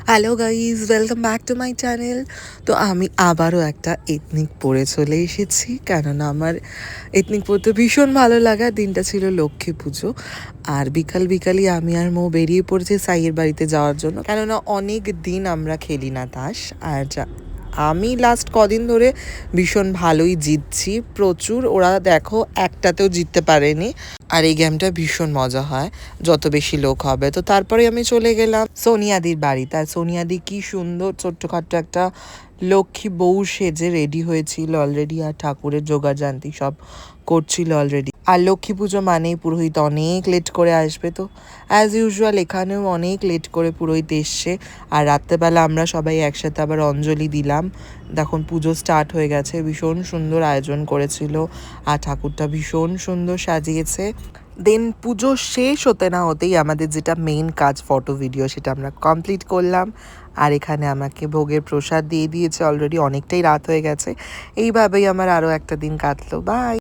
Hello guys, welcome back to my channel. তো আমি আবারও একটা এথনিক পরে চলে এসেছি, কেননা আমার এথনিক পরতে ভীষণ ভালো লাগা। দিনটা ছিল লক্ষ্মী পুজো, আর বিকালই আমি আর মৌ বেরিয়ে পড়েছি সাইয়ের বাড়িতে যাওয়ার জন্য, কেননা অনেক দিন আমরা খেলি না তাস। আর আমি লাস্ট কদিন ধরে ভীষণ ভালোই জিতছি, প্রচুর। ওরা দেখো একটাতেও জিততে পারেনি। আর এই গেমটা ভীষণ মজা হয় যত বেশি লোক হবে। তো তারপরে আমি চলে গেলাম সোনিয়াদির বাড়িতে। আর সোনিয়াদি কি সুন্দর ছোট্টখাট্ট একটা লক্ষ্মী বউ সেজে রেডি হয়েছিল অলরেডি, আর ঠাকুরের জোগাড় সব করছিল অলরেডি। আর লক্ষ্মী পুজো মানেই পুরোহিত অনেক লেট করে আসবে, তো অ্যাজ ইউজুয়াল এখানেও অনেক লেট করে পুরোহিত এসছে। আর রাত্রেবেলা আমরা সবাই একসাথে আবার অঞ্জলি দিলাম। দেখুন পুজো স্টার্ট হয়ে গেছে, ভীষণ সুন্দর আয়োজন করেছিল, আর ঠাকুরটা ভীষণ সুন্দর সাজিয়েছে। দেন পুজো শেষ হতে না হতেই আমাদের যেটা মেইন কাজ ফটো ভিডিও, সেটা আমরা কমপ্লিট করলাম। আর এখানে আমাকে ভোগের প্রসাদ দিয়ে দিয়েছে অলরেডি, অনেকটাই রাত হয়ে গেছে। এইভাবেই আমার আরও একটা দিন কাটলো। বাই।